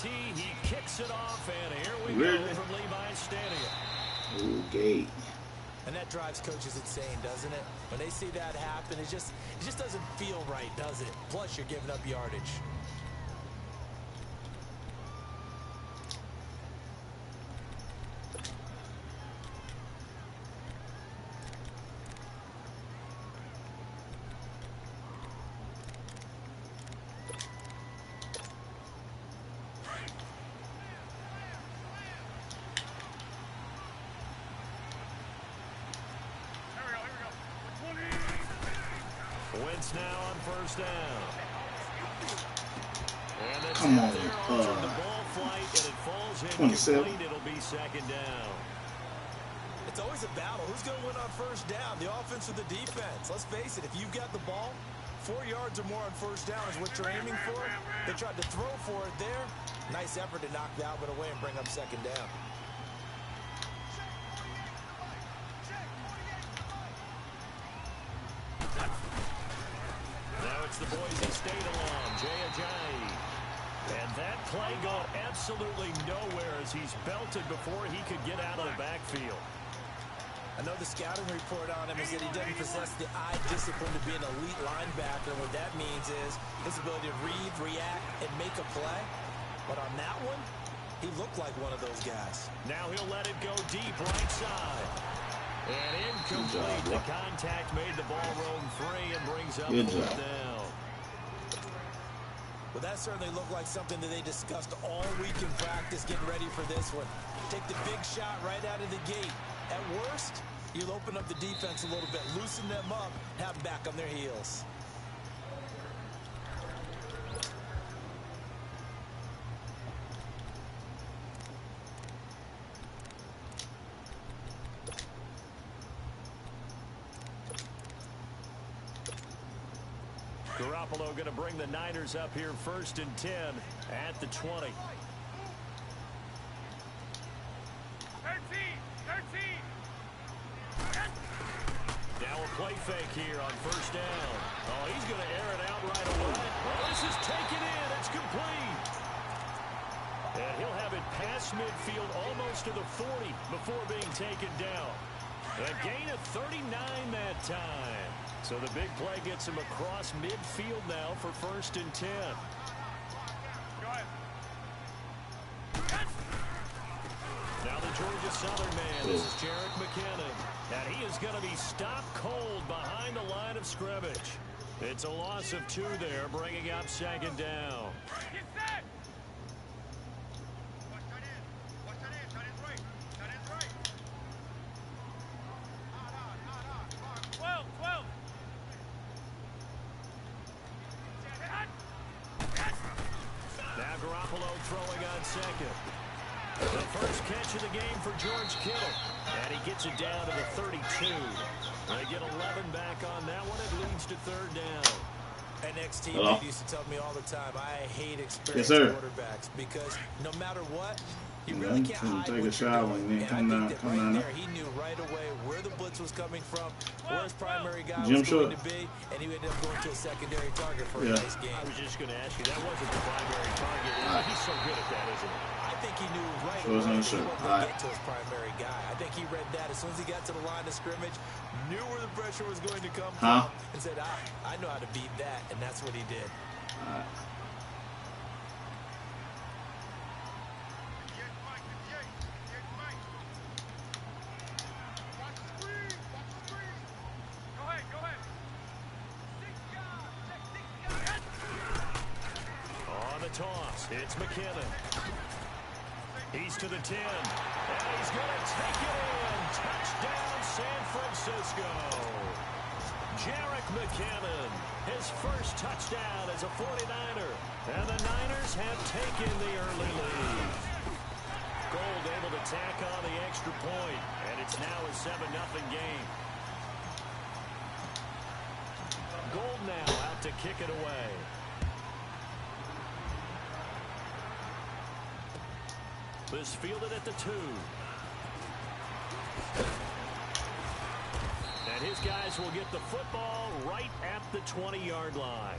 tee. He kicks it off, and here we go from Levi Stadium. Okay. And that drives coaches insane, doesn't it? When they see that happen, it just doesn't feel right, does it? Plus, you're giving up yardage. Wentz now on first down. And the Come on, the ball flight, and it falls in 27. complete. It'll be second down. It's always a battle. Who's going to win on first down, the offense or the defense? Let's face it, if you've got the ball, 4 yards or more on first down is what you're aiming for. They tried to throw for it there. Nice effort to knock Dalvin away and bring up second down. It's the Boise State alum, Jay Ajayi. And that play got absolutely nowhere as he's belted before he could get out of the backfield. I know the scouting report on him is that he doesn't possess the eye discipline to be an elite linebacker. And what that means is his ability to read, react, and make a play. But on that one, he looked like one of those guys. Now he'll let it go deep right side. And incomplete. The contact made the ball roam free and brings up fourth down. Well, that certainly looked like something that they discussed all week in practice, getting ready for this one. Take the big shot right out of the gate. At worst, you'll open up the defense a little bit, loosen them up, have them back on their heels. Garoppolo going to bring the Niners up here first and 10 at the 20. 13. Now a play fake here on first down. Oh, he's going to air it out right away. Oh, this is taken in. It's complete. And he'll have it past midfield almost to the 40 before being taken down. A gain of 39 that time. So the big play gets him across midfield now for first and 10. Now the Georgia Southern man. This is Jerick McKinnon. And he is going to be stopped cold behind the line of scrimmage. It's a loss of 2 there, bringing up second down. Throwing on second. The first catch of the game for George Kittle. And he gets it down to the 32. They get 11 back on that one. It leads to third down. An ex-teammate used to tell me all the time, I hate experienced quarterbacks because no matter what, you really can't hide what you're doing. And I think that right there, he knew right away where the blitz was coming from, where his primary guy was going to be, and he ended up going to a secondary target for a nice game. I was just going to ask you, that wasn't the primary target. He's so good at that, isn't he? I think he knew right away that he wasn't going to get to his primary guy. I think he read that as soon as he got to the line of scrimmage, knew where the pressure was going to come from, and said, I know how to beat that, and that's what he did. Toss. It's McKinnon. He's to the 10. And he's going to take it in. Touchdown, San Francisco. Jerick McKinnon, his first touchdown as a 49er. And the Niners have taken the early lead. Gold able to tack on the extra point. And it's now a 7-0 game. Gold now out to kick it away. This fielded at the 2. And his guys will get the football right at the 20-yard line.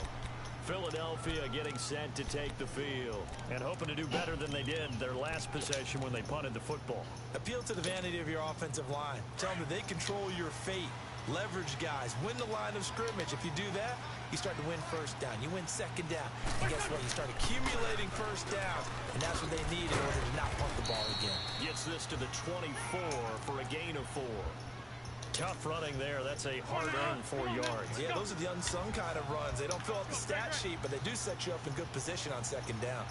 Philadelphia getting set to take the field and hoping to do better than they did their last possession when they punted the football. Appeal to the vanity of your offensive line. Tell them that they control your fate. Leverage guys. Win the line of scrimmage. If you do that, you start to win first down. You win second down. And guess what? You start accumulating first downs. And that's what they need in order to not punt the ball again. Gets this to the 24 for a gain of 4. Tough running there. That's a hard-earned 4 yards. Yeah, those are the unsung kind of runs. They don't fill out the stat sheet, but they do set you up in good position on second down.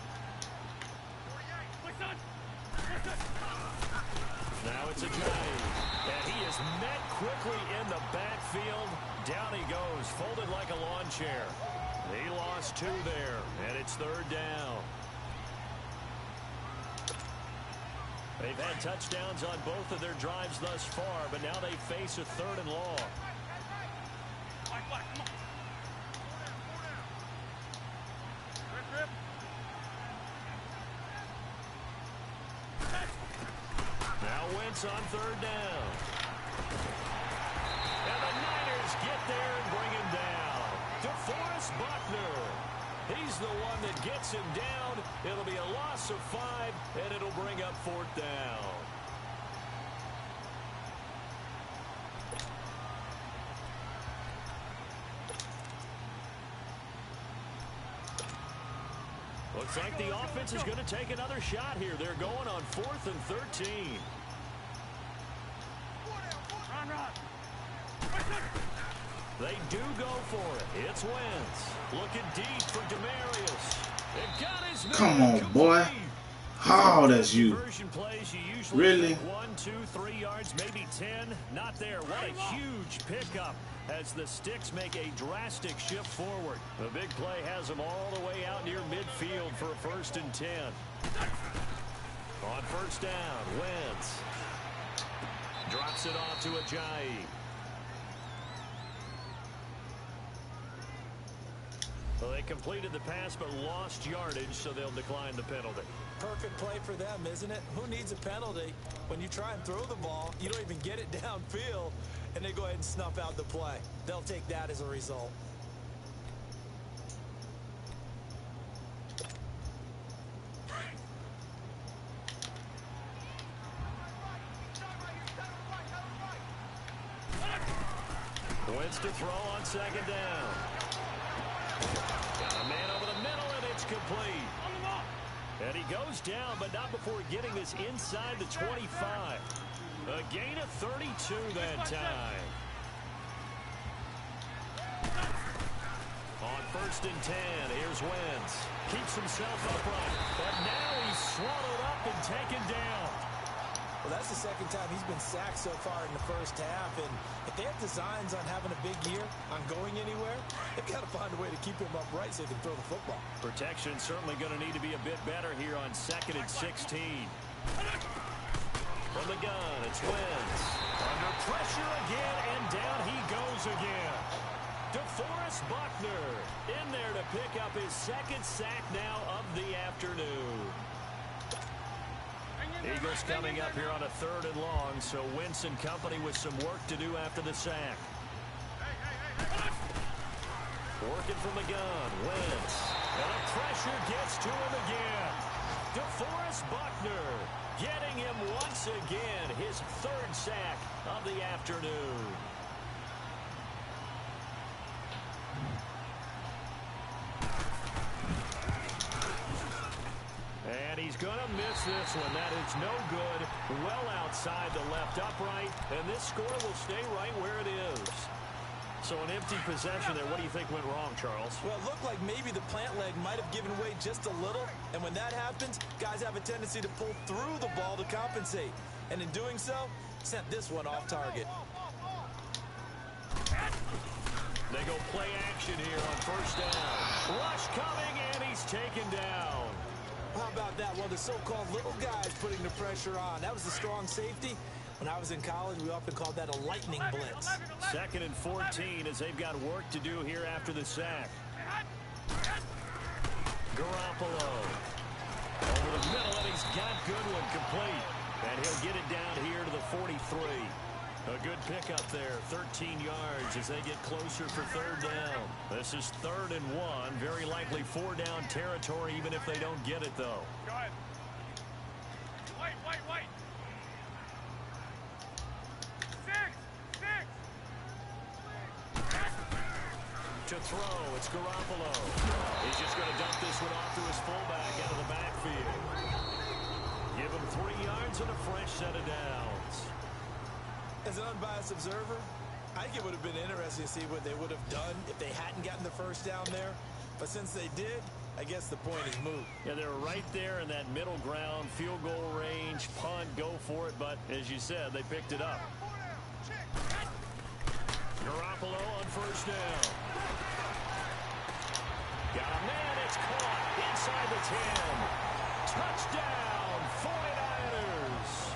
Now it's a drive. And he is met quickly in the backfield. Down he goes, folded like a lawn chair. He lost 2 there, and it's 3rd down. They've had touchdowns on both of their drives thus far, but now they face a 3rd and long. Now Wentz on 3rd down. And the Niners get there and bring him down. DeForest Buckner. He's the one that gets him down. It'll be a loss of 5, and it'll bring up 4th down. Looks like the offense is going to take another shot here. They're going on 4th and 13. They do go for it. It's Wentz. Looking deep for Demarius. It got his man. Come on, boy. Oh, that's you. Plays, you usually really? 1, 2, 3 yards, maybe 10. Not there. What a huge pickup as the Sticks make a drastic shift forward. The big play has them all the way out near midfield for a 1st and 10. On 1st down, Wentz drops it off to Ajayi. Well, they completed the pass but lost yardage, so they'll decline the penalty. Perfect play for them, isn't it? Who needs a penalty? When you try and throw the ball, you don't even get it downfield, and they go ahead and snuff out the play. They'll take that as a result. Wentz to throw on 2nd down. Got a man over the middle, and it's complete. And he goes down, but not before getting this inside the 25. A gain of 32 that time. On 1st and 10, here's Wentz. Keeps himself upright, but now he's swallowed up and taken down. Well, that's the 2nd time he's been sacked so far in the 1st half, and if they have designs on having a big year, on going anywhere, they've got to find a way to keep him upright so they can throw the football. Protection certainly going to need to be a bit better here on 2nd and 16. From the gun, it's Wentz. Under pressure again, and down he goes again. DeForest Buckner in there to pick up his 2nd sack now of the afternoon. Eagles coming up here on a 3rd and long, so Wentz and company with some work to do after the sack. Working from the gun, Wentz. And the pressure gets to him again. DeForest Buckner getting him once again, his 3rd sack of the afternoon. And he's going to miss this one. That is no good. Well outside the left upright. And this score will stay right where it is. So an empty possession there. What do you think went wrong, Charles? Well, it looked like maybe the plant leg might have given way just a little. And when that happens, guys have a tendency to pull through the ball to compensate. And in doing so, sent this one off target. They go play action here on 1st down. Rush coming, and he's taken down. How about that? Well, the so-called little guys putting the pressure on. That was the strong safety. When I was in college, we often called that a lightning blitz. 2nd and 14 as they've got work to do here after the sack. Garoppolo. Over the middle, and he's got Goodwin complete. And he'll get it down here to the 43. A good pickup there, 13 yards as they get closer for third down. This is 3rd and 1, very likely 4-down territory even if they don't get it though. Go ahead. Wait. 6. To throw, it's Garoppolo. He's just going to dump this one off to his fullback out of the backfield. Give him 3 yards and a fresh set of downs. As an unbiased observer, I think it would have been interesting to see what they would have done if they hadn't gotten the first down there. But since they did, I guess the point is moot. Yeah, they were right there in that middle ground, field goal range, punt, go for it. But as you said, they picked it up. Garoppolo on first down. Got a man, it's caught inside the 10. Touchdown, 49ers.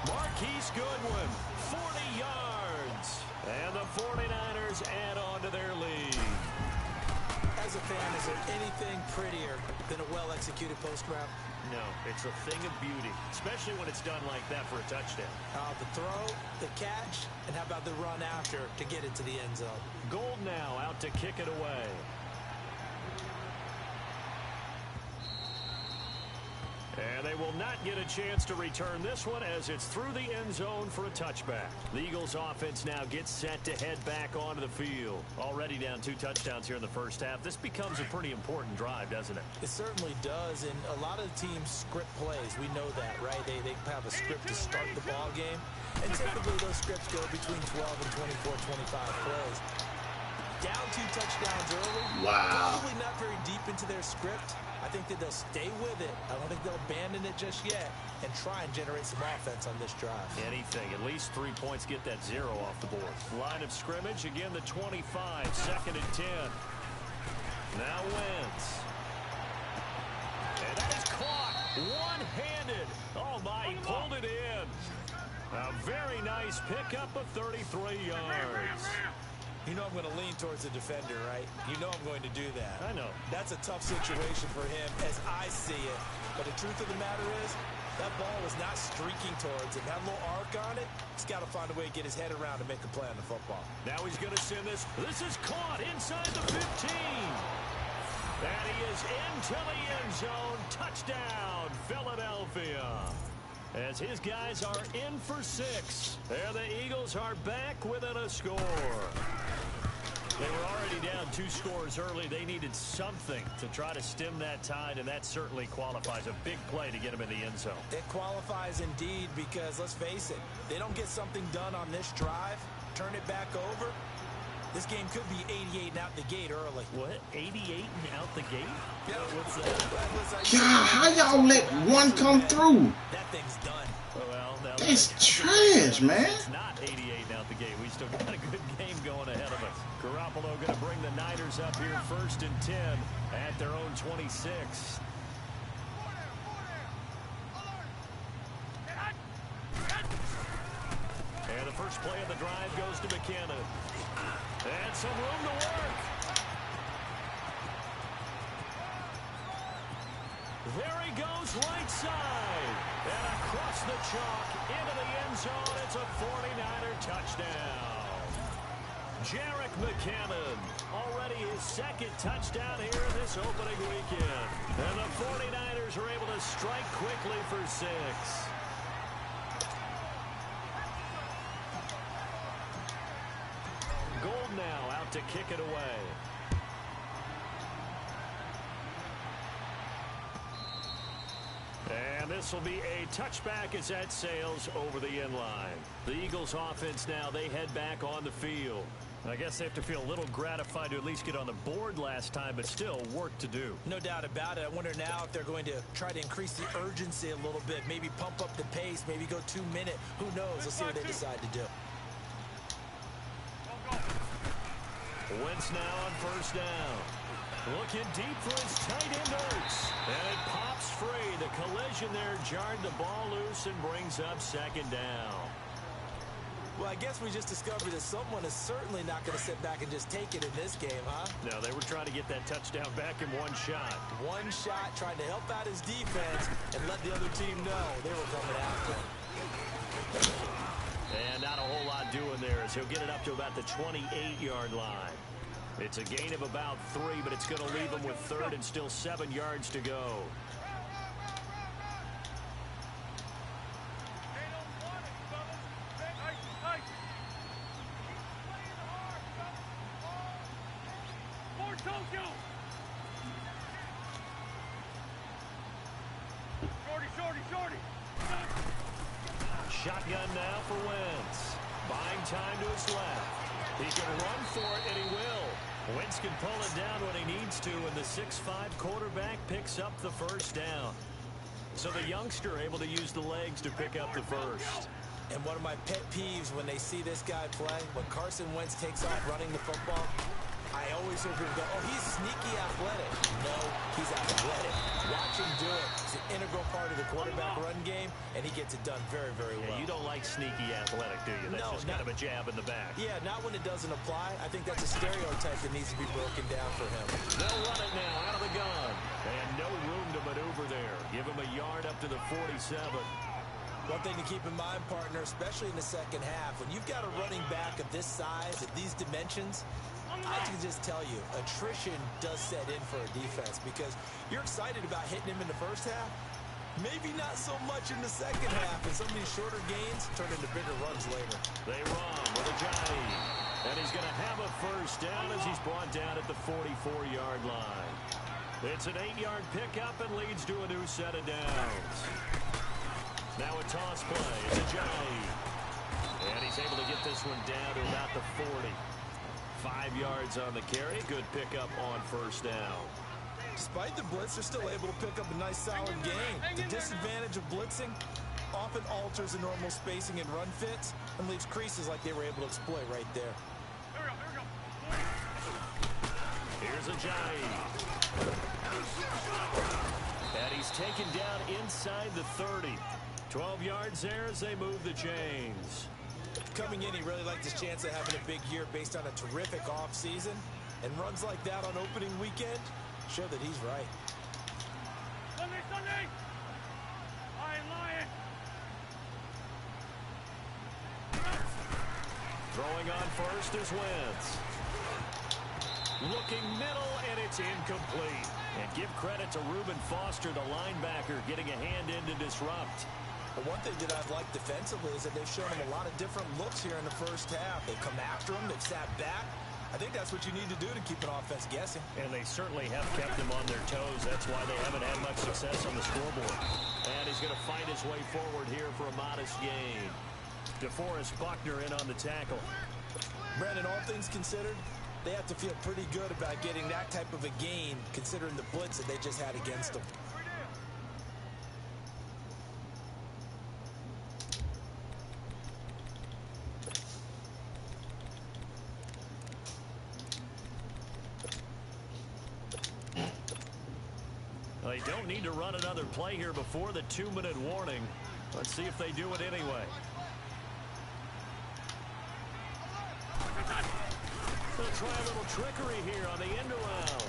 Marquise Goodwin, 40 yards. And the 49ers add on to their lead. As a fan, is there anything prettier than a well-executed post route? No, it's a thing of beauty, especially when it's done like that for a touchdown. The throw, the catch, and how about the run after to get it to the end zone? Gold now out to kick it away. And they will not get a chance to return this one as it's through the end zone for a touchback. The Eagles offense now gets set to head back onto the field. Already down 2 touchdowns here in the first half. This becomes a pretty important drive, doesn't it? It certainly does, and a lot of the teams script plays. We know that, right? They have a script to start the ball game, and typically those scripts go between 12 and 24, 25 plays. Down 2 touchdowns early. Wow. Probably not very deep into their script. I think that they'll stay with it. I don't think they'll abandon it just yet and try and generate some offense on this drive. Anything. At least 3 points, get that 0 off the board. Line of scrimmage, again the 25, 2nd and 10. Now Wentz. And that is caught one-handed. Oh my, he pulled it in. A very nice pickup of 33 yards. You know I'm going to lean towards the defender, right? You know I'm going to do that. I know. That's a tough situation for him as I see it. But the truth of the matter is, that ball was not streaking towards him. That little arc on it, he's got to find a way to get his head around and make a play on the football. Now he's going to send this. This is caught inside the 15. And he is into the end zone. Touchdown, Philadelphia. As his guys are in for 6. There the Eagles are back within a score. They were already down 2 scores early. They needed something to try to stem that tide, and that certainly qualifies. A big play to get them in the end zone. It qualifies indeed because, let's face it, they don't get something done on this drive, turn it back over, this game could be 88 and out the gate early. What? 88 and out the gate? Yeah. What's that? God, how y'all let one come through? That thing's done. Well, That's trash, man. It's not 88 and out the gate. We still got a good game going ahead of us. Garoppolo going to bring the Niners up here 1st and 10 at their own 26. And the first play of the drive goes to McKinnon. And some room to work. There he goes, right side. And across the chalk into the end zone. It's a 49er touchdown. Jerick McKinnon, already his 2nd touchdown here in this opening weekend. And the 49ers are able to strike quickly for 6. Gold now out to kick it away. And this will be a touchback as that sails over the end line. The Eagles offense now, they head back on the field. I guess they have to feel a little gratified to at least get on the board last time, but still work to do. No doubt about it. I wonder now if they're going to try to increase the urgency a little bit, maybe pump up the pace, maybe go 2-minute. Who knows? Let's see what they decide to do. Wentz now on first down. Looking deep for his tight end Ertz. And it pops free. The collision there jarred the ball loose and brings up 2nd down. Well, I guess we just discovered that someone is certainly not going to sit back and just take it in this game, huh? No, they were trying to get that touchdown back in one shot. One shot, trying to help out his defense and let the other team know they were coming after him. And not a whole lot doing there as he'll get it up to about the 28-yard line. It's a gain of about 3, but it's going to leave him with 3rd and still 7 yards to go. Shotgun now for Wentz. Buying time to his left. He can run for it, and he will. Wentz can pull it down when he needs to, and the 6'5" quarterback picks up the first down. So the youngster able to use the legs to pick up the first. And one of my pet peeves when they see this guy play, when Carson Wentz takes off running the football, I always hear people go, oh, he's sneaky athletic. No, he's athletic. Watch him do it. It's an integral part of the quarterback run game, and he gets it done very, very well. Yeah, you don't like sneaky athletic, do you? That's just kind of a jab in the back. Yeah, not when it doesn't apply. I think that's a stereotype that needs to be broken down for him. They'll run it now out of the gun. And no room to maneuver there. Give him a yard up to the 47. One thing to keep in mind, partner, especially in the second half, when you've got a running back of this size, at these dimensions, I can just tell you, attrition does set in for a defense because you're excited about hitting him in the first half. Maybe not so much in the second half, and some of these shorter gains turn into bigger runs later. They run with Ajayi, and he's going to have a first down as he's brought down at the 44-yard line. It's an 8-yard pickup and leads to a new set of downs. Now a toss play. It's Ajayi, and he's able to get this one down to about the 40. 5 yards on the carry. Good pickup on first down. Despite the blitz, they're still able to pick up a nice solid gain. The disadvantage of blitzing often alters the normal spacing and run fits and leaves creases like they were able to exploit right there. Here's Ajayi. And he's taken down inside the 30. 12 yards there as they move the chains. Coming in, he really liked his chance of having a big year based on a terrific offseason. And runs like that on opening weekend show that he's right. Sunday! Lion! Throwing on first is Wentz. Looking middle, and it's incomplete. And give credit to Reuben Foster, the linebacker, getting a hand in to disrupt. But one thing that I've liked defensively is that they've shown him a lot of different looks here in the first half. They've come after him. They've sat back. I think that's what you need to do to keep an offense guessing. And they certainly have kept them on their toes. That's why they haven't had much success on the scoreboard. And he's going to fight his way forward here for a modest gain. DeForest Buckner in on the tackle. Brandon, all things considered, they have to feel pretty good about getting that type of a gain considering the blitz that they just had against them. They don't need to run another play here before the 2-minute warning. Let's see if they do it anyway. They'll try a little trickery here on the end around.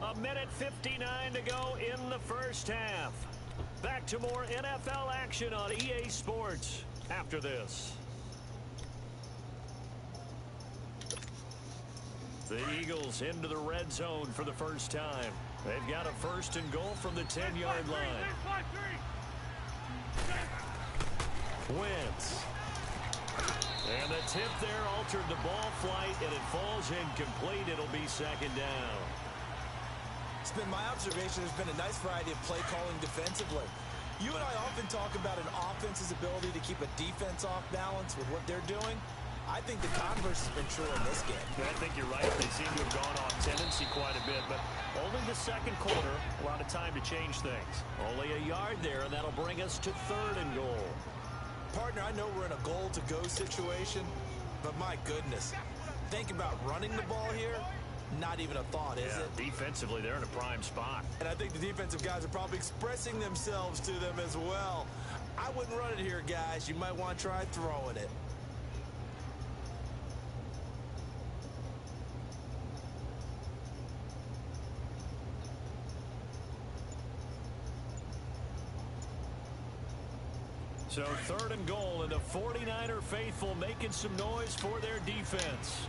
A minute 59 to go in the first half. Back to more NFL action on EA Sports after this. The Eagles into the red zone for the first time. They've got a 1st and goal from the 10-yard line. Wentz. And the tip there altered the ball flight, and it falls incomplete. It'll be 2nd down. It's been my observation there's been a nice variety of play calling defensively. You and I often talk about an offense's ability to keep a defense off balance with what they're doing. I think the converse has been true in this game. I think you're right. They seem to have gone off tendency quite a bit, but only the second quarter, a lot of time to change things. Only a yard there, and that'll bring us to 3rd and goal. Partner, I know we're in a goal-to-go situation, but my goodness, think about running the ball here. Not even a thought, is it? Defensively, they're in a prime spot. And I think the defensive guys are probably expressing themselves to them as well. I wouldn't run it here, guys. You might want to try throwing it. So 3rd and goal, and the 49er faithful making some noise for their defense.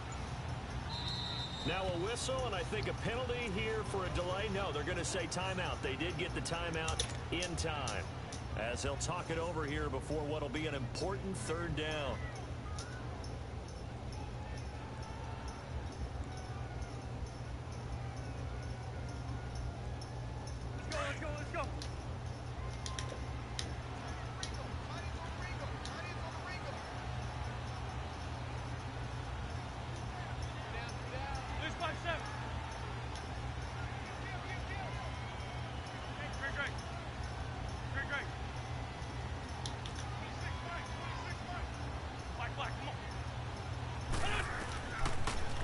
Now a whistle, and I think a penalty here for a delay. No, they're going to say timeout. They did get the timeout in time, as they'll talk it over here before what will be an important 3rd down.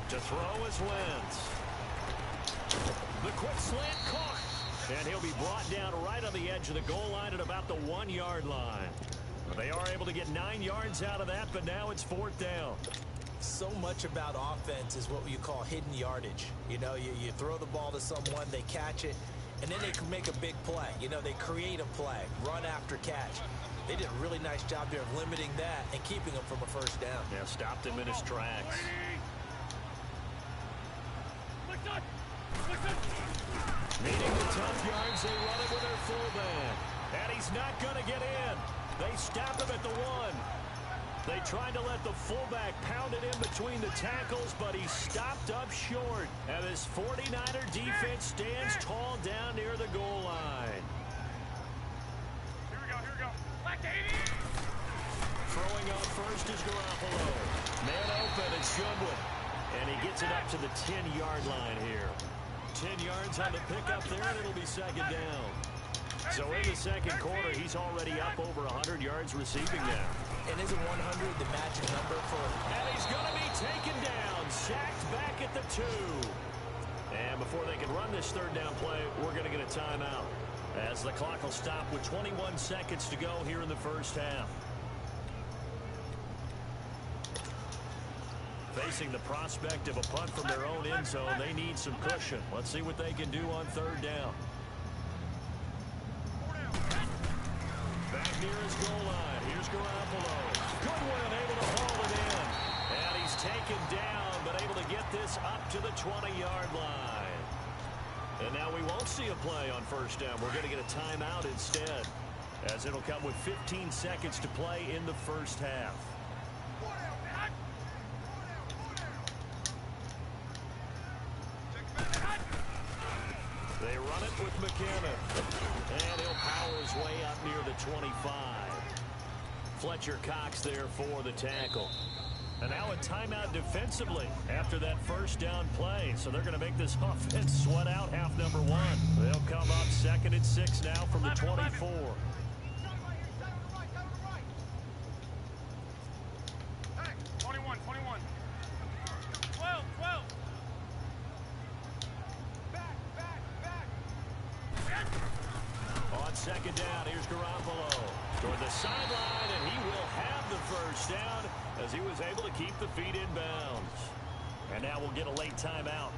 To throw is Wentz. The quick slant caught. And he'll be brought down right on the edge of the goal line at about the 1-yard line. They are able to get 9 yards out of that, but now it's 4th down. So much about offense is what you call hidden yardage. You know, you throw the ball to someone, they catch it, and then they can make a big play. You know, they create a play, run after catch. They did a really nice job there of limiting that and keeping him from a 1st down. Yeah, stopped him in his tracks. Needing the tough yards, they run it with their fullback. And he's not going to get in. They stop him at the 1. They tried to let the fullback pound it in between the tackles, but he stopped up short. And this 49er defense stands tall down near the goal line. Here we go. Black 80! Throwing on first is Garoppolo. Man open, it's Shumway. And he gets it up to the 10-yard line here. 10 yards on the pickup there, and it'll be 2nd down. So in the 2nd quarter, he's already up over 100 yards receiving now. And isn't 100 the magic number for him? And he's going to be taken down, sacked back at the 2. And before they can run this 3rd down play, we're going to get a timeout, as the clock will stop with 21 seconds to go here in the 1st half. Facing the prospect of a punt from their own end zone, they need some cushion. Let's see what they can do on 3rd down. Back near his goal line. Here's Garoppolo. Goodwin able to haul it in. And he's taken down, but able to get this up to the 20-yard line. And now we won't see a play on 1st down. We're going to get a timeout instead, as it'll come with 15 seconds to play in the 1st half. They run it with McKinnon. And he'll power his way up near the 25. Fletcher Cox there for the tackle. And now a timeout defensively after that 1st down play. So they're going to make this offense sweat out half number 1. They'll come up 2nd and 6 now from the 24. On 2nd down, here's Garoppolo toward the sideline, and he will have the 1st down as he was able to keep the feet in bounds. And now we'll get a late timeout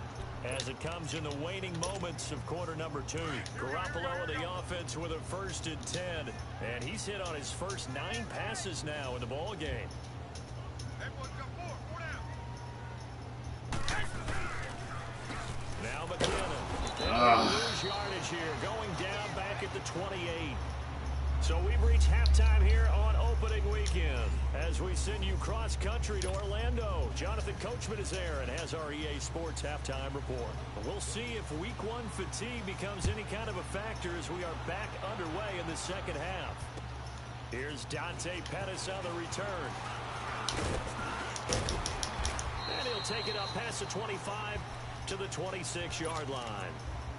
as it comes in the waning moments of quarter number 2. Garoppolo in the offense with a 1st and 10, and he's hit on his first 9 passes now in the ball game. Now McKinnon. And lose yardage here, going down back at the 28. So we've reached halftime here on opening weekend as we send you cross-country to Orlando. Jonathan Coachman is there and has our EA Sports halftime report. We'll see if Week 1 fatigue becomes any kind of a factor as we are back underway in the 2nd half. Here's Dante Pettis on the return. And he'll take it up past the 25 to the 26-yard line.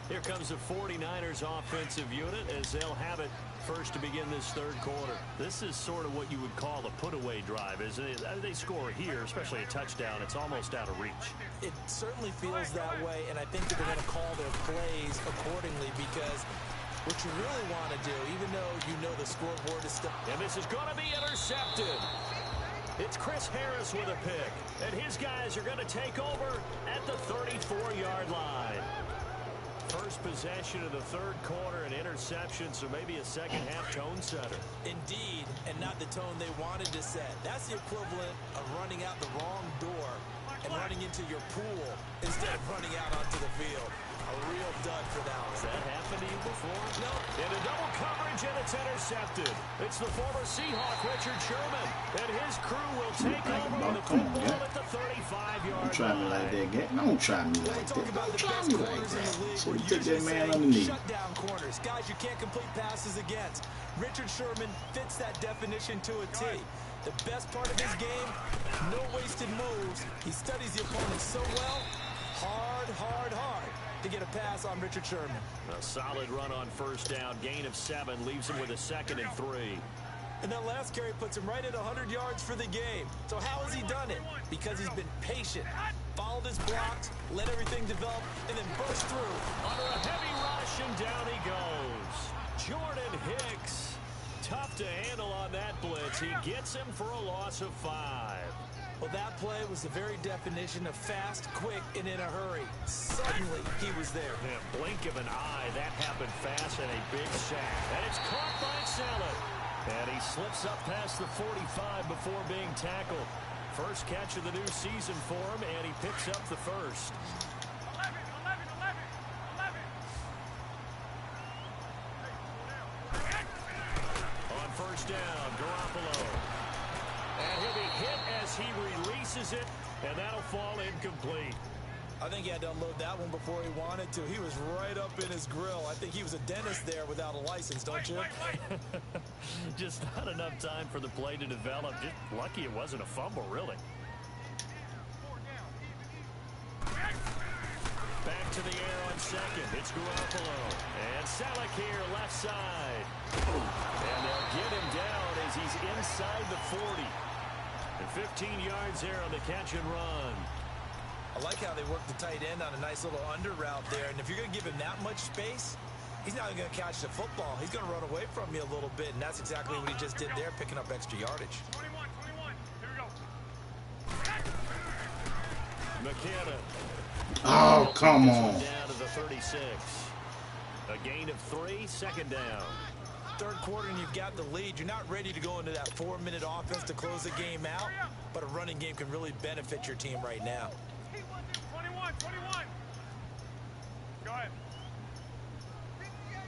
Here comes the 49ers offensive unit as they'll have it first to begin this 3rd quarter. This is sort of what you would call a put-away drive, isn't it? They score here, especially a touchdown. It's almost out of reach. It certainly feels that way, and I think that they're going to call their plays accordingly because what you really want to do, even though you know the scoreboard is still... And this is going to be intercepted. It's Chris Harris with a pick, and his guys are going to take over at the 34-yard line. first possession of the third quarter, an interception, so maybe a second-half tone setter. Indeed, and not the tone they wanted to set. That's the equivalent of running out the wrong door and running into your pool instead of running out onto the field. A real dud for that one. Has that happened to you before? No. In a double coverage, and it's intercepted. It's the former Seahawk, Richard Sherman, and his crew will take over with the football at the 35-yard line. Don't try me like that, Gant. Don't try me like that. Don't try me like that. So you take that man underneath. Shut down corners. Guys you can't complete passes against. Richard Sherman fits that definition to a T. The best part of his game, no wasted moves. He studies the opponent so well. Hard to get a pass on Richard Sherman. A solid run on first down. Gain of 7 leaves him with a 2nd and 3. And that last carry puts him right at 100 yards for the game. So how has he done it? Because he's been patient, followed his blocks, let everything develop, and then burst through. Under a heavy rush, and down he goes. Jordan Hicks. Tough to handle on that blitz. He gets him for a loss of 5. Well, that play was the very definition of fast, quick, and in a hurry. Suddenly, he was there. In a blink of an eye, that happened fast, and a big sack. And it's caught by Salad. And he slips up past the 45 before being tackled. First catch of the new season for him, and he picks up the first. 11. On first down, Garoppolo. And he'll be hit as he releases it, and that'll fall incomplete. I think he had to unload that one before he wanted to. He was right up in his grill. I think he was a dentist there without a license, don't you? Just not enough time for the play to develop. Just lucky it wasn't a fumble, really. Back to the air on second. It's Garoppolo. And Salek here, left side. And they'll get him down as he's inside the 40. And 15 yards there on the catch and run. I like how they work the tight end on a nice little under route there. And if you're going to give him that much space, he's not even going to catch the football. He's going to run away from you a little bit, and that's exactly what he just did there, picking up extra yardage. 21. Here we go. McKinnon. Oh, come on. Down to the 36. A gain of 3, second down. Third quarter and you've got the lead. You're not ready to go into that 4-minute offense to close the game out, but a running game can really benefit your team right now. 21. Go ahead. 58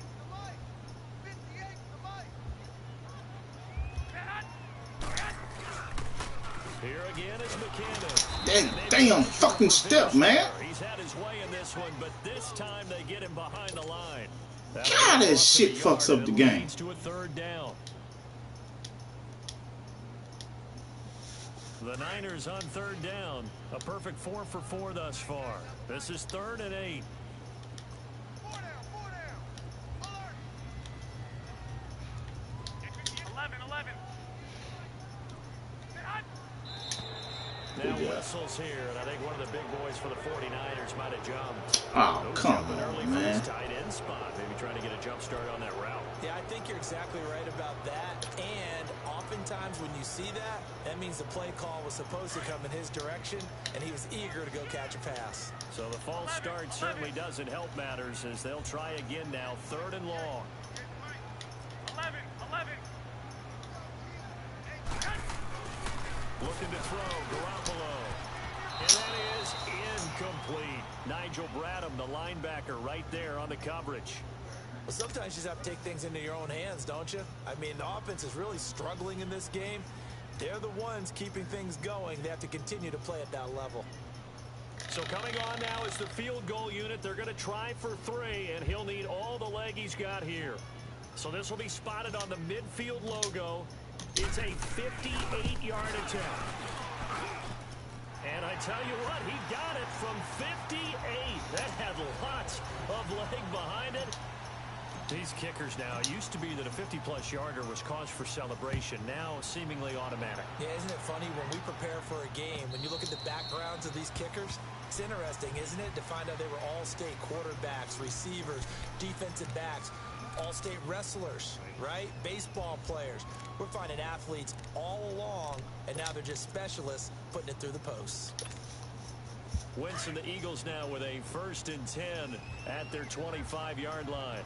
Here again is McKinnon. That damn fucking step, man. He's had his way in this one, but this time they get him behind the line. God, that shit fucks up the game. Leads to a third down. The Niners on third down. A perfect 4 for 4 thus far. This is 3rd and 8. 4 down. Alert. 11. Now whistles here, and I think one of the big boys for the 49ers might have jumped. Oh, Those come jumping early on, for man. his tight end spot. Maybe trying to get a jump start on that route. Yeah, I think you're exactly right about that. And oftentimes when you see that, that means the play call was supposed to come in his direction, and he was eager to go catch a pass. So the false start certainly doesn't help matters as they'll try again now, 3rd and long. 11. Looking to throw, Garoppolo. And that is incomplete. Nigel Bradham, the linebacker, right there on the coverage. Well, sometimes you just have to take things into your own hands, don't you? I mean, the offense is really struggling in this game. They're the ones keeping things going. They have to continue to play at that level. So coming on now is the field goal unit. They're going to try for 3, and he'll need all the leg he's got here. So this will be spotted on the midfield logo. It's a 58-yard attempt. And I tell you what, he got it from 58. That had lots of leg behind it. These kickers now, it used to be that a 50-plus yarder was cause for celebration. Now, seemingly automatic. Yeah, isn't it funny when we prepare for a game, when you look at the backgrounds of these kickers, it's interesting, isn't it, to find out they were all-state quarterbacks, receivers, defensive backs, all-state wrestlers, right? Baseball players. We're finding athletes all along, and now they're just specialists putting it through the posts. Wentz and the Eagles now with a 1st and 10 at their 25-yard line.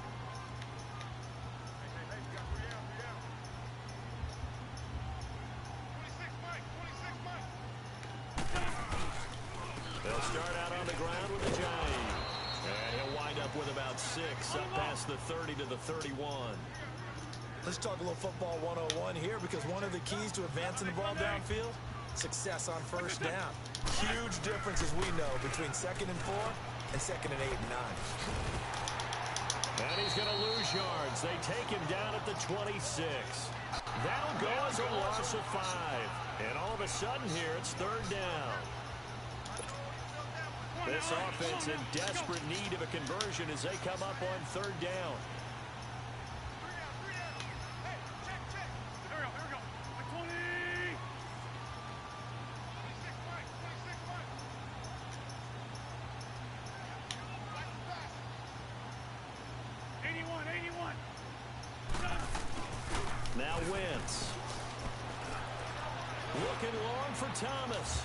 They'll start out on the ground with a Giant. And he'll wind up with about 6 up past the 30 to the 31. Let's talk a little football 101 here, because one of the keys to advancing the ball downfield, success on 1st down. Huge difference, as we know, between 2nd and 4 and 2nd and 8 and 9. And he's going to lose yards. They take him down at the 26. That'll go as a loss of 5. And all of a sudden here, it's 3rd down. This offense in desperate need of a conversion as they come up on 3rd down. Now Wentz. Looking long for Thomas.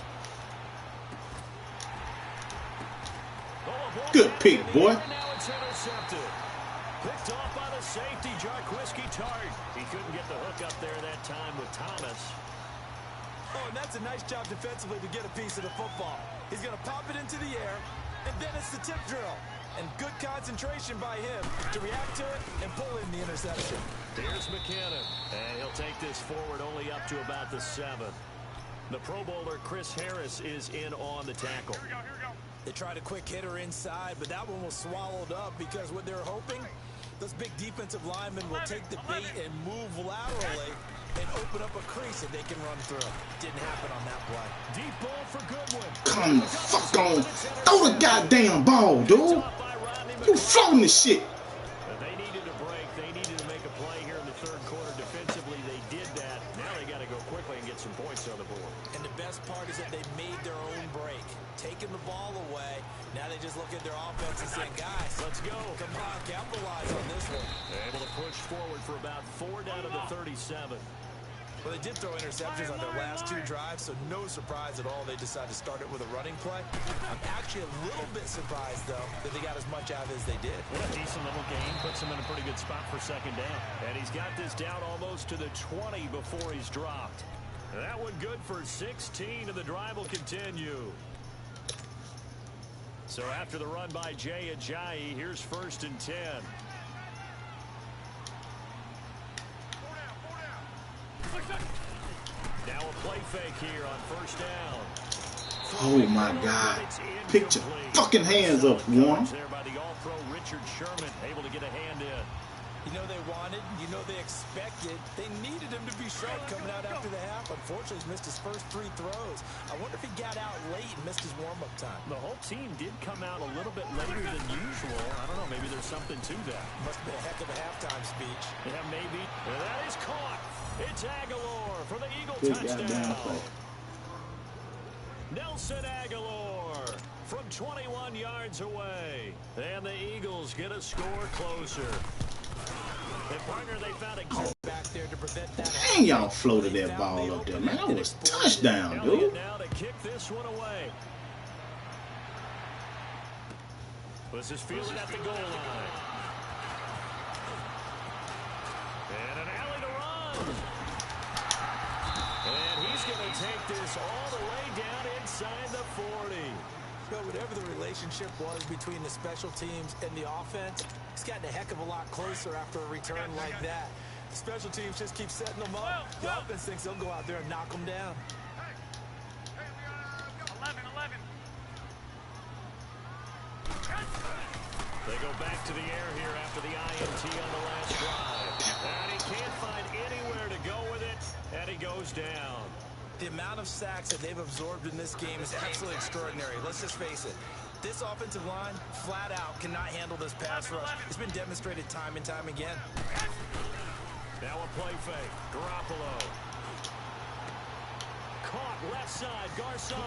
Good pick, boy. Now it's intercepted. Picked off by the safety, Jarquiski Tart. He couldn't get the hook up there that time with Thomas. Oh, and that's a nice job defensively to get a piece of the football. He's going to pop it into the air, and then it's the tip drill. And good concentration by him to react to it and pull in the interception. Here's McKinnon, and he'll take this forward only up to about the 7. The Pro Bowler Chris Harris is in on the tackle. Here we go, here we go. They tried a quick hitter inside, but that one was swallowed up, because what they're hoping, those big defensive linemen will take the bait and move laterally and open up a crease that they can run through. Didn't happen on that play. Deep ball for Goodwin. Come the fuck on. Throw the goddamn ball, dude. You floating this shit. They needed a break. They needed to make a play here in the 3rd quarter. Defensively, they did that. Now they got to go quickly and get some points on the board. And the best part is that they made their own break, taking the ball away. Now they just look at their offense and say, guys, let's go. Come on, capitalize on this one. Able to push forward for about 4 down to the 37. Well, they did throw interceptions on their last 2 drives, so no surprise at all they decided to start it with a running play. I'm actually a little bit surprised, though, that they got as much out as they did. What a decent little game. Puts him in a pretty good spot for 2nd down. And he's got this down almost to the 20 before he's dropped. That one good for 16, and the drive will continue. So after the run by Jay Ajayi, here's 1st and 10. Now a play fake here on 1st down. Oh my God. Pick your fucking hands up, Warren. There by the All-Pro Richard Sherman, able to get a hand in. You know they wanted, you know they expected. They needed him to be sharp coming out after the half. Unfortunately, he's missed his first 3 throws. I wonder if he got out late and missed his warm-up time. The whole team did come out a little bit later than usual. I don't know, maybe there's something to that. Must have been a heck of a halftime speech. Yeah, maybe. And that is caught. It's Aguilar for the Eagle Good touchdown. Nelson Aguilar from 21 yards away. And the Eagles get a score closer. And partner, they found a back there to prevent that. Dang, y'all floated that ball up there, man. That was a touchdown, dude. Now to kick this one away. This is fielded at the goal line. And an alley to run. And he's going to take this all the way down inside the 40. But whatever the relationship was between the special teams and the offense, it's gotten a heck of a lot closer after a return like that. The special teams just keep setting them up. The offense thinks they'll go out there and knock them down. Hey, we got 11. They go back to the air here after the INT on the last drive. And he can't find anywhere to go with it, and he goes down. The amount of sacks that they've absorbed in this game is absolutely extraordinary. Let's just face it. This offensive line, flat out, cannot handle this pass rush. It's been demonstrated time and time again. Now a play fake. Garoppolo. Caught left side. Garcon.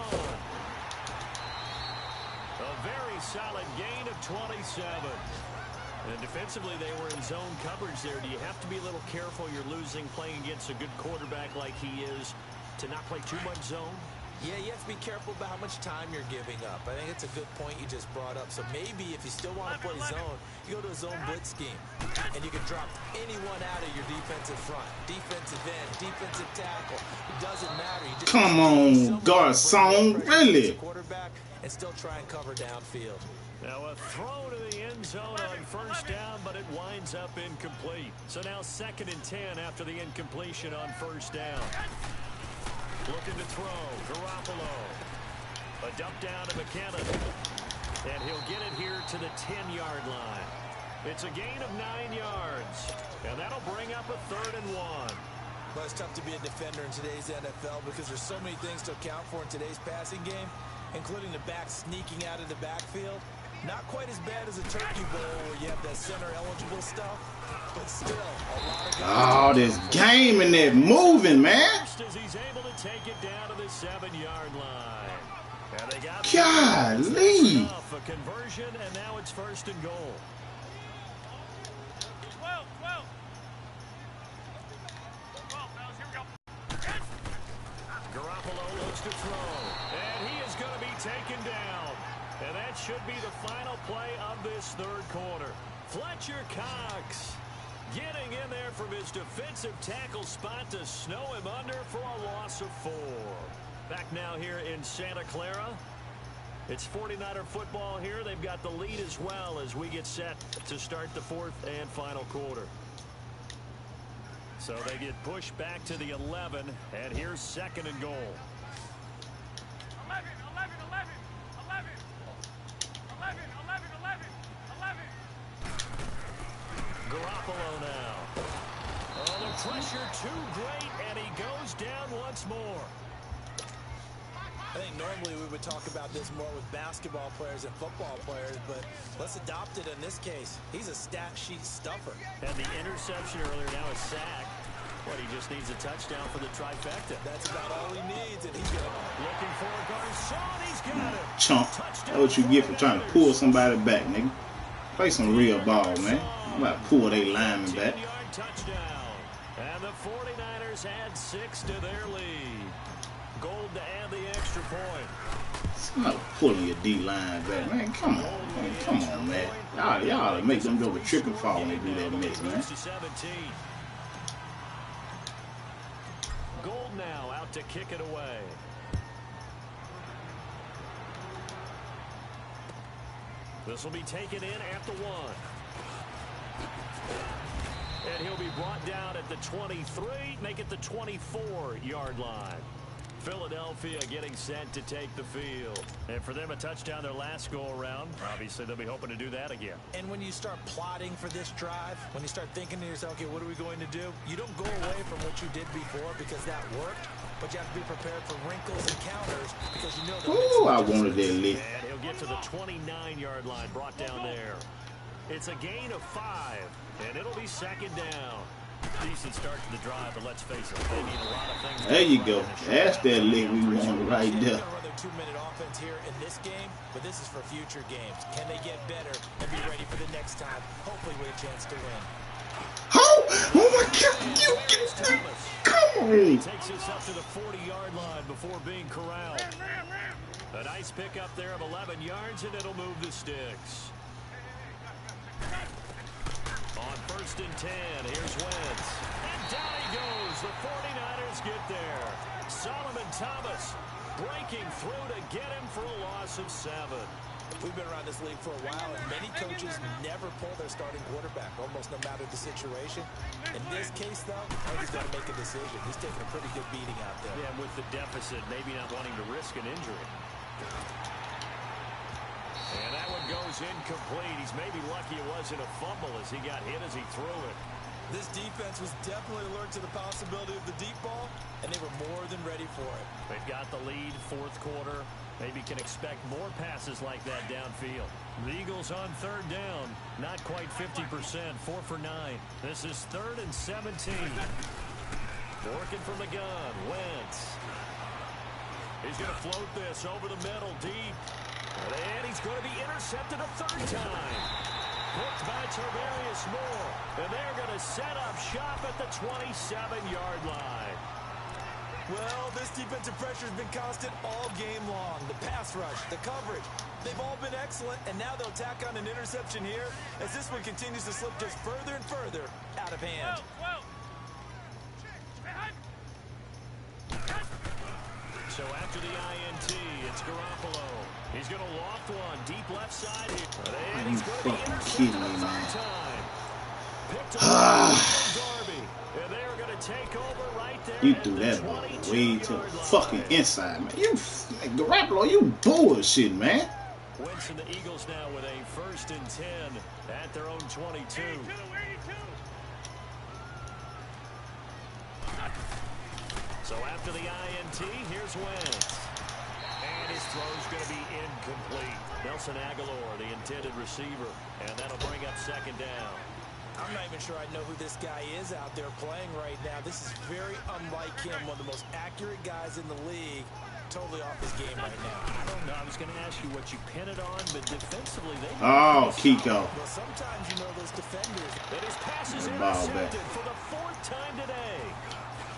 A very solid gain of 27. And defensively, they were in zone coverage there. Do you have to be a little careful? You're losing playing against a good quarterback like he is to not play too much zone? Yeah, you have to be careful about how much time you're giving up. I think it's a good point you just brought up. So maybe if you still want to play zone, you go to a zone blitz scheme. And you can drop anyone out of your defensive front. Defensive end, defensive tackle. It doesn't matter. You just come on, Garcon, really? Quarterback and still try and cover downfield. Now a throw to the end zone on first down, but it winds up incomplete. So now 2nd and 10 after the incompletion on first down. Looking to throw, Garoppolo. A dump down to McKinnon. And he'll get it here to the 10-yard line. It's a gain of 9 yards. And that'll bring up a 3rd and 1. Well, it's tough to be a defender in today's NFL because there's so many things to account for in today's passing game, including the back sneaking out of the backfield. Not quite as bad as a turkey bowl where you have that center-eligible stuff, but still a lot of guys. Oh, this game and that moving, man. As he's able to take it down to the 7-yard line. And they got golly. a conversion, and now it's 1st and goal. 12, 12. 12, fellas, here we go. Garoppolo looks to throw, and he is going to be taken down. And that should be the final play of this 3rd quarter. Fletcher Cox getting in there from his defensive tackle spot to snow him under for a loss of 4. Back now here in Santa Clara. It's 49er football here. They've got the lead as well as we get set to start the 4th and final quarter. So they get pushed back to the 11, and here's 2nd and goal. 11, 11, 11, 11. 11, 11, 11, 11. Garoppolo now. Oh, the pressure too great, and he goes down once more. I think normally we would talk about this more with basketball players and football players, but let's adopt it in this case. He's a stat sheet stuffer. And the interception earlier, now a sack. But he just needs a touchdown for the trifecta. That's about all he needs, and he's looking for a Garcon. He's got it. Chump. That's what you get for trying to pull somebody back, nigga. Play some real ball, man. I'm about to pull their lineman back. 10-yard touchdown. And the 49ers add 6 to their lead. Gold to add the extra point. It's not pulling your D-line back, man. Come on, man. Come on, man. Y'all make them go with trip and fall when they do that mix, man. Gold now out to kick it away. This will be taken in at the 1. And he'll be brought down at the 23, make it the 24-yard line. Philadelphia getting set to take the field. And for them, a touchdown their last go-around. Obviously, they'll be hoping to do that again. And when you start plotting for this drive, when you start thinking to yourself, okay, what are we going to do? You don't go away from what you did before because that worked, but you have to be prepared for wrinkles and counters because you know that. Ooh, I wanted that lick. And he'll get to the 29-yard line, brought down there. It's a gain of 5, and it'll be 2nd down. Decent start to the drive, but let's face it, they need a lot of things. There you go. That's that lick we want right there. They're going to run their 2-minute offense here in this game, but this is for future games. Can they get better and be ready for the next time, hopefully with a chance to win? Oh my God! You come on! He takes us up to the 40-yard line before being corralled. A nice pickup there of 11 yards, and it'll move the sticks. On 1st and 10, here's Wentz. And down he goes. The 49ers get there. Solomon Thomas breaking through to get him for a loss of 7. We've been around this league for a while, and many coaches never pull their starting quarterback, almost no matter the situation. In this case, though, I think he's got to make a decision. He's taking a pretty good beating out there. Yeah, with the deficit, maybe not wanting to risk an injury. And that one goes incomplete. He's maybe lucky it wasn't a fumble as he got hit as he threw it. This defense was definitely alert to the possibility of the deep ball, and they were more than ready for it. They've got the lead, 4th quarter. Maybe can expect more passes like that downfield. The Eagles on 3rd down. Not quite 50%, 4 for 9. This is 3rd and 17. Working from the gun, Wentz. He's going to float this over the middle, deep. And he's going to be intercepted a 3rd time. Hooked by Tarvarius Moore. And they're going to set up shop at the 27-yard line. Well, this defensive pressure has been constant all game long. The pass rush, the coverage, they've all been excellent, and now they'll tack on an interception here as this one continues to slip just further and further out of hand. So after the INT, it's Garoppolo. He's going to loft one deep left side here. And he's going to be intercepted the third time. Picked up Darby. And they're going to take over right there. You threw that ball way to the fucking inside, man. You, Garoppolo, you bullshit, man. Wentz and the Eagles now with a 1st and 10 at their own 22. So after the INT, here's Wentz. And his throw's going to be incomplete. Nelson Aguilar, the intended receiver. And that'll bring up 2nd down. I'm not even sure I know who this guy is out there playing right now. This is very unlike him, one of the most accurate guys in the league. Totally off his game right now. I don't know. I was going to ask you what you pin it on, but defensively, they... Oh, Kiko. Well, sometimes you know those defenders. And his pass is intercepted for the 4th time today.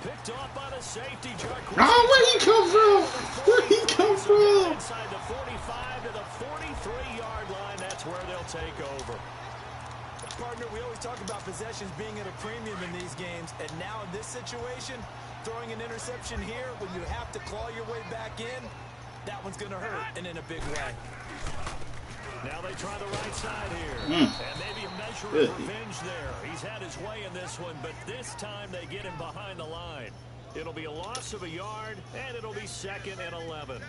Picked off by the safety, Jarquez. Oh, where'd he come from? Where'd he come from? Inside the 45 to the 43-yard line. That's where they'll take over. Partner, we always talk about possessions being at a premium in these games, and now in this situation, throwing an interception here when you have to claw your way back in, that one's going to hurt, and in a big way. Now they try the right side here, and maybe a measure of revenge there. He's had his way in this one, but this time they get him behind the line. It'll be a loss of a yard, and it'll be 2nd and 11.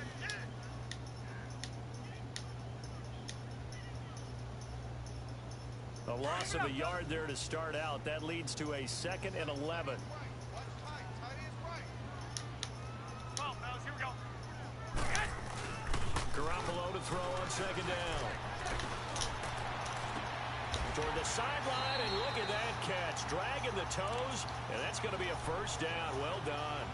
A loss of a yard there to start out. That leads to a 2nd and 11. Garoppolo to throw on 2nd down. Toward the sideline, and look at that catch. Dragging the toes, and that's going to be a 1st down. Well done.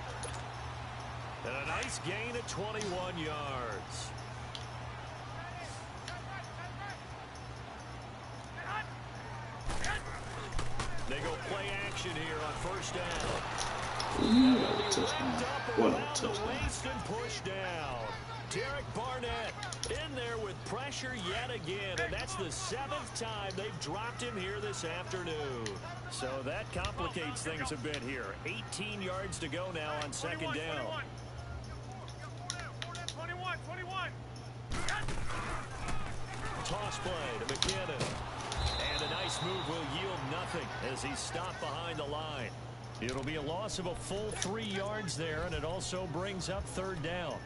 And a nice gain at 21 yards. They go play action here on 1st down. What a touchdown. What a touchdown. Push down. Derek Barnett in there with pressure yet again, and that's the 7th time they've dropped him here this afternoon. So that complicates things a bit here. 18 yards to go now on 2nd down. 21. Toss play to McKinnon. And a nice move will yield nothing as he's stopped behind the line. It'll be a loss of a full 3 yards there, and it also brings up 3rd down.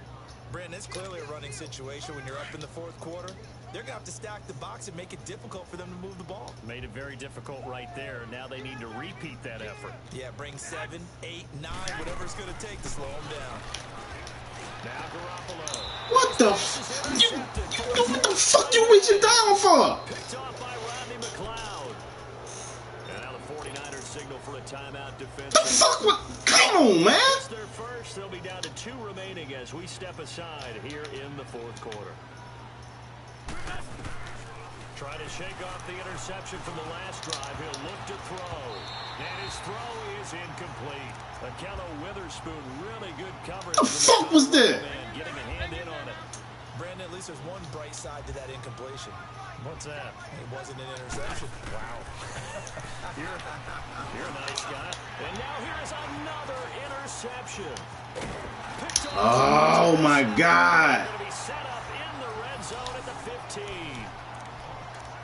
Brandon, it's clearly a running situation when you're up in the 4th quarter. They're going to have to stack the box and make it difficult for them to move the ball. Made it very difficult right there. Now they need to repeat that effort. Yeah, bring 7, 8, 9, whatever it's going to take to slow them down. Now Garoppolo. What the fuck you reaching down for? Picked off by Rodney McLeod. And now the 49ers signal for a timeout defense. The fuck? Come on, man. It's their first. They'll be down to 2 remaining as we step aside here in the 4th quarter. Try to shake off the interception from the last drive. He'll look to throw. And his throw is incomplete. Akello Witherspoon, really good coverage. The fuck was that? Getting a hand in on it. Brandon, at least there's one bright side to that incompletion. What's that? It wasn't an interception. Wow. You're a nice guy. And now here's another interception. Oh, my God. Going to be set up in the red zone at the 15.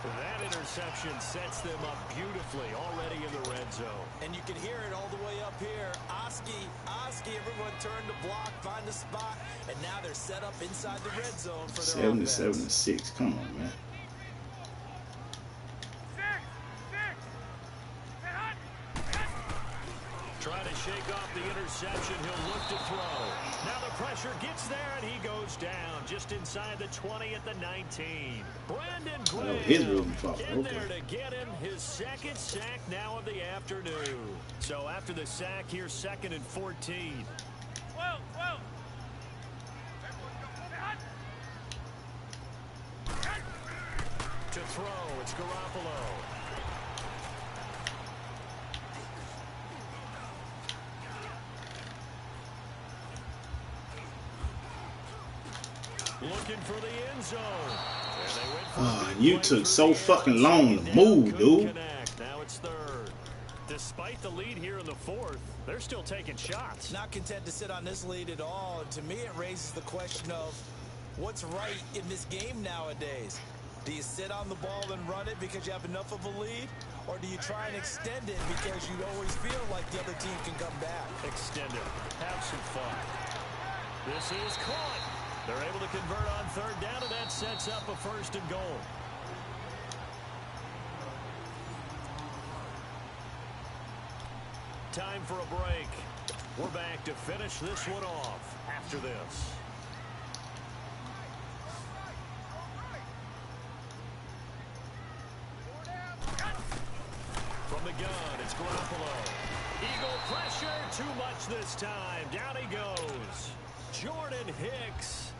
That interception sets them up beautifully already in the red zone. And you can hear it all the way up here. Oski, everyone turned to block, find a spot, and now they're set up inside the red zone for their 77-6. Come on, man. Try to shake off the interception. He'll look to throw. Now the pressure gets there, and he goes down just inside the 20 at the 19. Brandon Graham in there to get him his 2nd sack now of the afternoon. So after the sack, here's 2nd and 14. To throw, it's Garoppolo. looking for the end zone. You took so fucking long to move, dude. Now it's third. Despite the lead here in the fourth, they're still taking shots. Not content to sit on this lead at all. And to me, it raises the question of what's right in this game nowadays. Do you sit on the ball and run it because you have enough of a lead? Or do you try and extend it because you always feel like the other team can come back? Extend it. Have some fun. This is caught. They're able to convert on third down, and that sets up a first and goal. Time for a break. We're back to finish this one off after this. From the gun, it's Garoppolo. Eagle pressure, too much this time. Down he goes. Jordan Hicks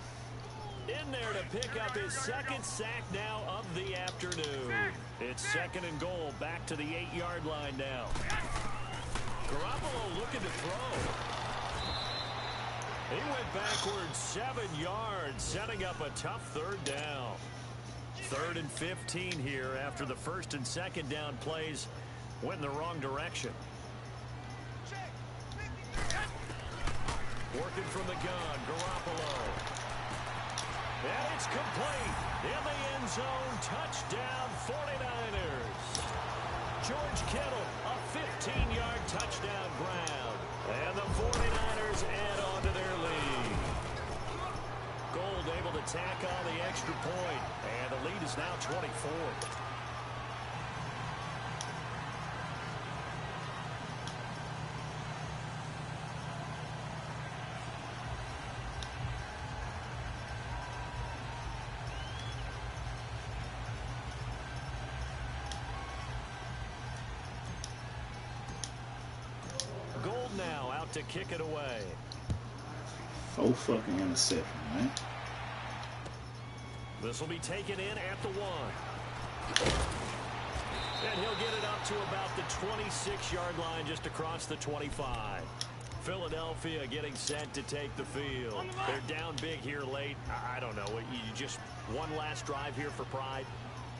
in there to pick up his second sack now of the afternoon. It's second and goal, back to the 8-yard line now. Garoppolo looking to throw. He went backwards 7 yards, setting up a tough third down. 3rd and 15 here after the first and second down plays went in the wrong direction. Working from the gun, Garoppolo. And it's complete. In the end zone, touchdown 49ers. George Kittle, a 15-yard touchdown ground. And the 49ers add on to their lead. Gold able to tack on the extra point. And the lead is now 24. Now out to kick it away. 4 fucking interceptions, man. This will be taken in at the 1. And he'll get it up to about the 26-yard line, just across the 25. Philadelphia getting set to take the field. They're down big here late. I don't know. You just one last drive here for pride.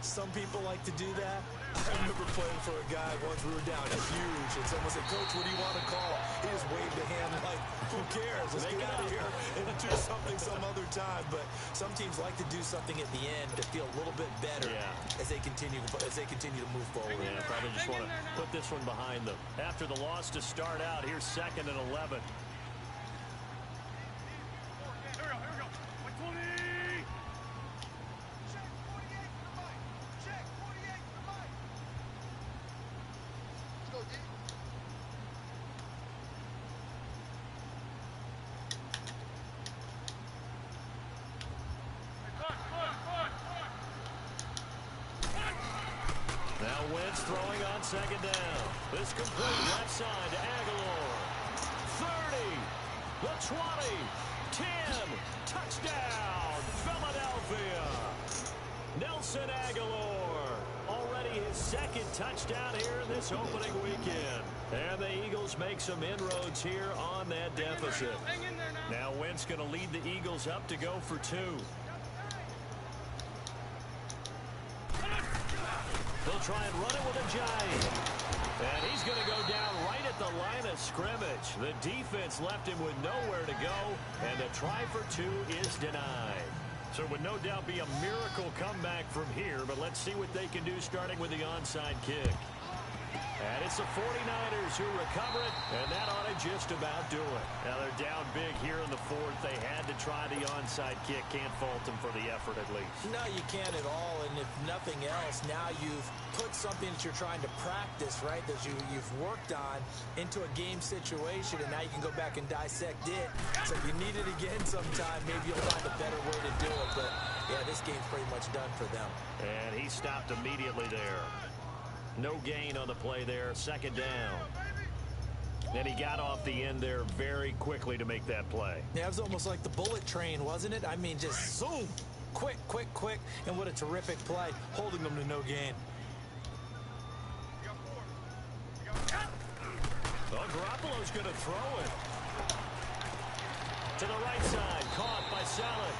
Some people like to do that. I remember playing for a guy once. We were down huge, and someone said, "Coach, what do you want to call?" He just waved a hand like, "Who cares? Let's get out of here and do something some other time." But some teams like to do something at the end to feel a little bit better as they continue to move forward. Yeah, probably just want to put this one behind them. After the loss to start out, here's 2nd and 11. Throwing on 2nd down. This complete left side to Aguilar. 30, the 20, 10, touchdown, Philadelphia. Nelson Aguilar, already his 2nd touchdown here in this opening weekend. And the Eagles make some inroads here on that deficit. Now Wentz going to lead the Eagles up to go for 2. They'll try and run it with a giant. And he's going to go down right at the line of scrimmage. The defense left him with nowhere to go, and the try for 2 is denied. So it would no doubt be a miracle comeback from here, but let's see what they can do starting with the onside kick. And it's the 49ers who recover it, and that ought to just about do it. Now they're down big here in the 4th. They had to try the onside kick. Can't fault them for the effort at least. No, you can't at all. And if nothing else, now you've put something that you're trying to practice, right, that you've worked on into a game situation, and now you can go back and dissect it. So if you need it again sometime, maybe you'll find a better way to do it. But, yeah, this game's pretty much done for them. And he stopped immediately there. No gain on the play there, 2nd down. And he got off the end there very quickly to make that play. Yeah, it was almost like the bullet train, wasn't it? I mean, just zoom, quick, quick, quick, and what a terrific play, holding them to no gain. Well, Garoppolo's going to throw it. To the right side, caught by Saleh.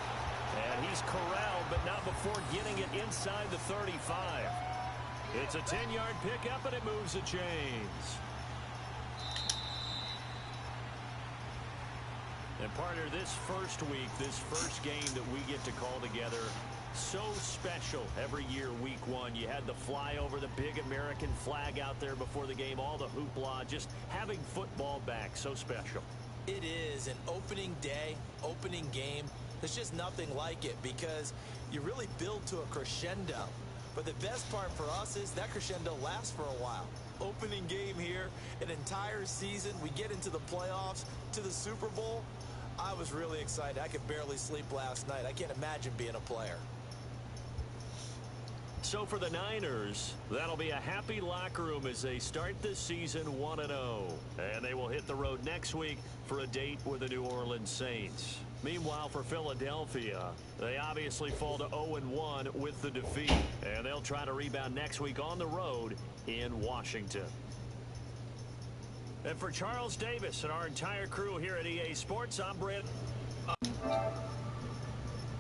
And he's corralled, but not before getting it inside the 35. It's a 10-yard pickup, and it moves the chains. And partner, this first week, this first game that we get to call together, so special every year, week one. You had the flyover, the big American flag out there before the game, all the hoopla, just having football back, so special. It is an opening day, opening game. There's just nothing like it because you really build to a crescendo. But the best part for us is that crescendo lasts for a while. Opening game here, an entire season. We get into the playoffs, to the Super Bowl. I was really excited. I could barely sleep last night. I can't imagine being a player. So for the Niners, that'll be a happy locker room as they start this season 1-0. And they will hit the road next week for a date with the New Orleans Saints. Meanwhile, for Philadelphia, they obviously fall to 0-1 with the defeat. And they'll try to rebound next week on the road in Washington. And for Charles Davis and our entire crew here at EA Sports, I'm Brent.